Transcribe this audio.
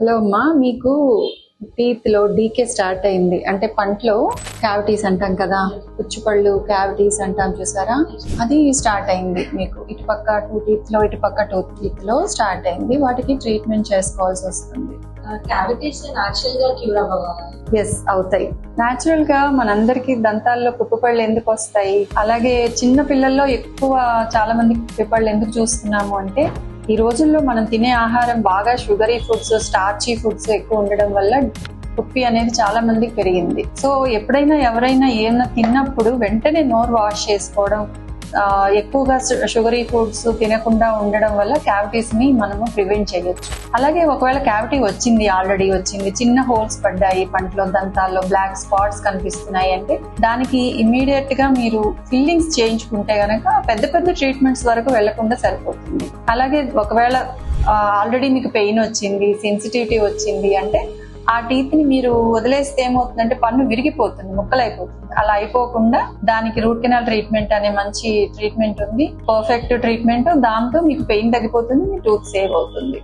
Hello అమ్మా, మీకు teeth లో డీకే స్టార్ట్ అయింది అంటే పంటలో క్యావిటీస్ అంటాం కదా, పుచ్చుపళ్ళు క్యావిటీస్ అంటాం చూసారా, అది స్టార్ట్ అయింది మీకు. ఇటుపక్క 2 టీత్ లో, ఇటుపక్క 2 టీత్ లో స్టార్ట్ అయింది. వాటికి ట్రీట్మెంట్ చేసుకోవాల్సి వస్తుంది. క్యావిటీస్ నాచురల్ గా క్యూర్ అవ్వవా? ఎస్, అవుతాయి. నాచురల్ గా మనందరికి దంతాల్లో పుట్టుపళ్ళు ఎందుకు వస్తాయి, అలాగే చిన్న పిల్లల్లో ఎక్కువ చాలా మంది పుట్టుపళ్ళు ఎందుకు చూస్తున్నాము అంటే, ఈ రోజుల్లో మనం తినే ఆహారం బాగా షుగరీ ఫుడ్స్, స్టార్చీ ఫుడ్స్ ఎక్కువ ఉండడం వల్ల పుప్పి అనేది చాలా మందికి పెరిగింది. సో ఎప్పుడైనా ఎవరైనా ఏమైనా తిన్నప్పుడు వెంటనే నోరు వాష్ చేసుకోవడం, ఎక్కువగా షుగరీ ఫుడ్స్ తినకుండా ఉండడం వల్ల క్యావిటీస్ ని మనము ప్రివెంట్ చేయొచ్చు. అలాగే ఒకవేళ క్యావిటీ ఆల్రెడీ వచ్చింది, చిన్న హోల్స్ పడ్డాయి పంటలో, దంతాల్లో బ్లాక్ స్పాట్స్ కనిపిస్తున్నాయి అంటే దానికి ఇమీడియట్ గా మీరు ఫిల్లింగ్స్ చేయించుకుంటే గనక పెద్ద పెద్ద ట్రీట్మెంట్స్ వరకు వెళ్లకుండా సరిపోతుంది. అలాగే ఒకవేళ ఆల్రెడీ మీకు పెయిన్ వచ్చింది, సెన్సిటివిటీ వచ్చింది అంటే ఆ టీత్ ని మీరు వదిలేస్తే ఏమవుతుందంటే పన్ను విరిగిపోతుంది, ముక్కలైపోతుంది. అలా అయిపోకుండా దానికి రూట్ కెనాల్ ట్రీట్మెంట్ అనే మంచి ట్రీట్మెంట్ ఉంది, పర్ఫెక్ట్ ట్రీట్మెంట్. దాంతో మీకు పెయిన్ తగ్గిపోతుంది, మీ టూత్ సేవ్ అవుతుంది.